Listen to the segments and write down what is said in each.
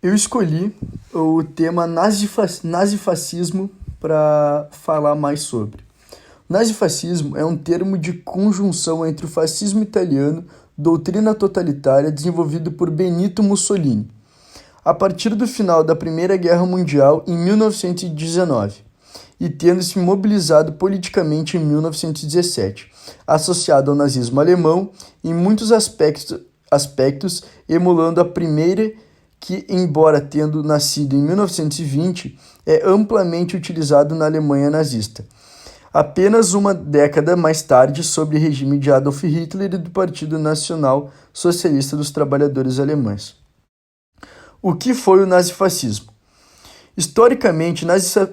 Eu escolhi o tema nazifascismo para falar mais sobre. O nazifascismo é um termo de conjunção entre o fascismo italiano, doutrina totalitária desenvolvido por Benito Mussolini, a partir do final da Primeira Guerra Mundial em 1919, e tendo se mobilizado politicamente em 1917, associado ao nazismo alemão em muitos aspectos emulando a primeira que, embora tendo nascido em 1920, é amplamente utilizado na Alemanha nazista. Apenas uma década mais tarde, sob o regime de Adolf Hitler e do Partido Nacional Socialista dos Trabalhadores Alemães. O que foi o nazifascismo? Historicamente,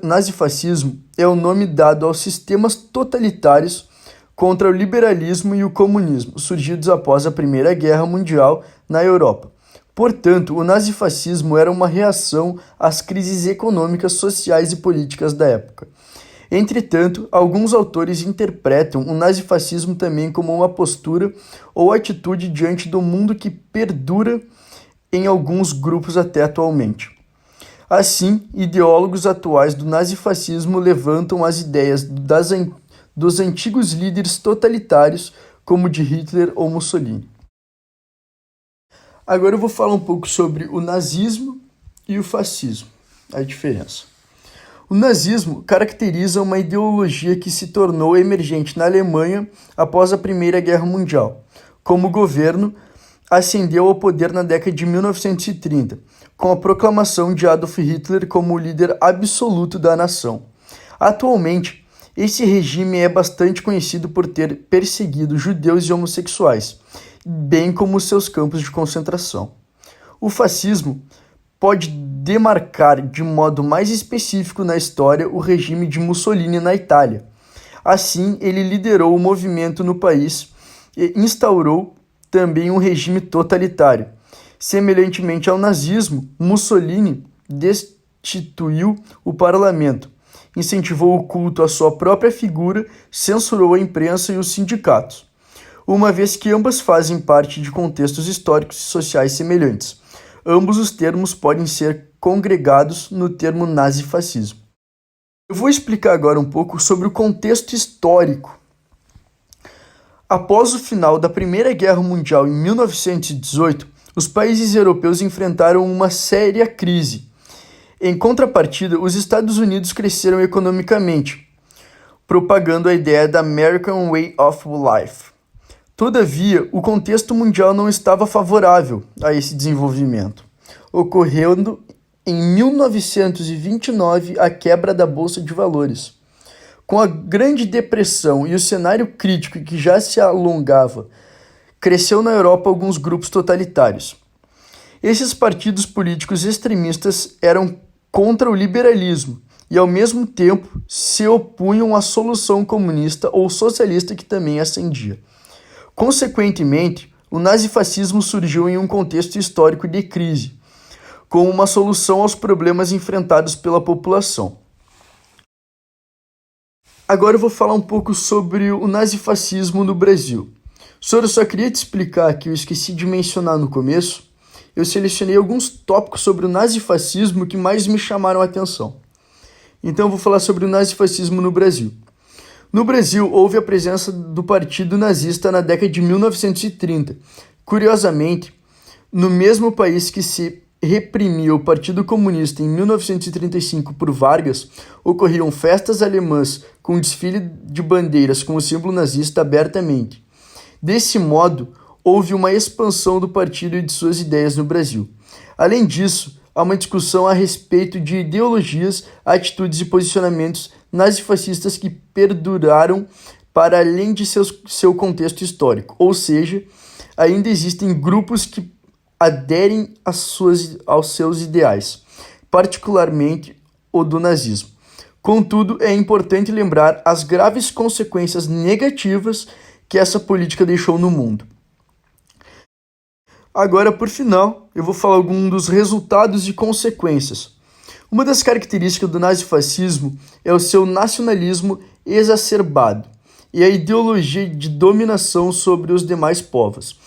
nazifascismo é o nome dado aos sistemas totalitários contra o liberalismo e o comunismo, surgidos após a Primeira Guerra Mundial na Europa. Portanto, o nazifascismo era uma reação às crises econômicas, sociais e políticas da época. Entretanto, alguns autores interpretam o nazifascismo também como uma postura ou atitude diante do mundo que perdura em alguns grupos até atualmente. Assim, ideólogos atuais do nazifascismo levantam as ideias dos antigos líderes totalitários, como de Hitler ou Mussolini. Agora eu vou falar um pouco sobre o nazismo e o fascismo, a diferença. O nazismo caracteriza uma ideologia que se tornou emergente na Alemanha após a Primeira Guerra Mundial. Como governo, ascendeu ao poder na década de 1930, com a proclamação de Adolf Hitler como o líder absoluto da nação. Atualmente, esse regime é bastante conhecido por ter perseguido judeus e homossexuais, bem como seus campos de concentração. O fascismo pode demarcar de modo mais específico na história o regime de Mussolini na Itália. Assim, ele liderou o movimento no país e instaurou também um regime totalitário. Semelhantemente ao nazismo, Mussolini destituiu o parlamento, incentivou o culto à sua própria figura, censurou a imprensa e os sindicatos, uma vez que ambas fazem parte de contextos históricos e sociais semelhantes. Ambos os termos podem ser congregados no termo nazifascismo. Eu vou explicar agora um pouco sobre o contexto histórico. Após o final da Primeira Guerra Mundial em 1918, os países europeus enfrentaram uma séria crise. Em contrapartida, os Estados Unidos cresceram economicamente, propagando a ideia da American Way of Life. Todavia, o contexto mundial não estava favorável a esse desenvolvimento, ocorrendo em 1929 a quebra da Bolsa de Valores. Com a Grande Depressão e o cenário crítico que já se alongava, cresceu na Europa alguns grupos totalitários. Esses partidos políticos extremistas eram contra o liberalismo e, ao mesmo tempo, se opunham à solução comunista ou socialista que também ascendia. Consequentemente, o nazifascismo surgiu em um contexto histórico de crise, como uma solução aos problemas enfrentados pela população. Agora eu vou falar um pouco sobre o nazifascismo no Brasil. Eu só queria te explicar que eu esqueci de mencionar no começo. Eu selecionei alguns tópicos sobre o nazifascismo que mais me chamaram a atenção. Então eu vou falar sobre o nazifascismo no Brasil. No Brasil, houve a presença do Partido Nazista na década de 1930. Curiosamente, no mesmo país que se reprimia o Partido Comunista em 1935 por Vargas, ocorriam festas alemãs com desfile de bandeiras com o símbolo nazista abertamente. Desse modo, houve uma expansão do partido e de suas ideias no Brasil. Além disso, há uma discussão a respeito de ideologias, atitudes e posicionamentos nazifascistas que perduraram para além de seu contexto histórico, ou seja, ainda existem grupos que aderem aos seus ideais, particularmente o do nazismo. Contudo, é importante lembrar as graves consequências negativas que essa política deixou no mundo. Agora, por final, eu vou falar alguns dos resultados e consequências. Uma das características do nazifascismo é o seu nacionalismo exacerbado e a ideologia de dominação sobre os demais povos.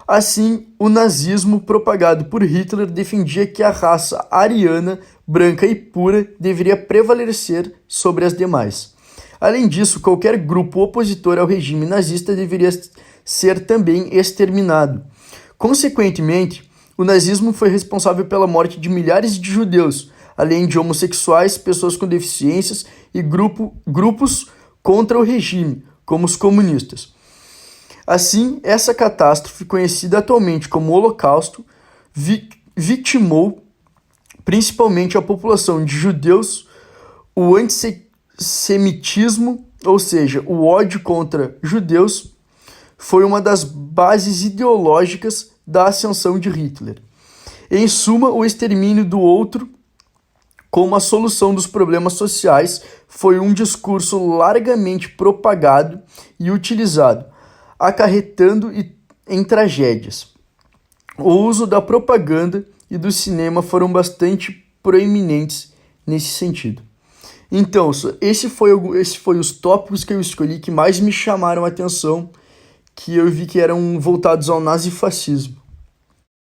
Assim, o nazismo propagado por Hitler defendia que a raça ariana, branca e pura deveria prevalecer sobre as demais. Além disso, qualquer grupo opositor ao regime nazista deveria ser também exterminado. Consequentemente, o nazismo foi responsável pela morte de milhares de judeus, além de homossexuais, pessoas com deficiências e grupos contra o regime, como os comunistas. Assim, essa catástrofe, conhecida atualmente como Holocausto, vitimou principalmente a população de judeus. O antissemitismo, ou seja, o ódio contra judeus, foi uma das bases ideológicas da ascensão de Hitler. Em suma, o extermínio do outro como a solução dos problemas sociais foi um discurso largamente propagado e utilizado, acarretando em tragédias. O uso da propaganda e do cinema foram bastante proeminentes nesse sentido. Então, esse foi os tópicos que eu escolhi que mais me chamaram a atenção, que eu vi que eram voltados ao nazifascismo.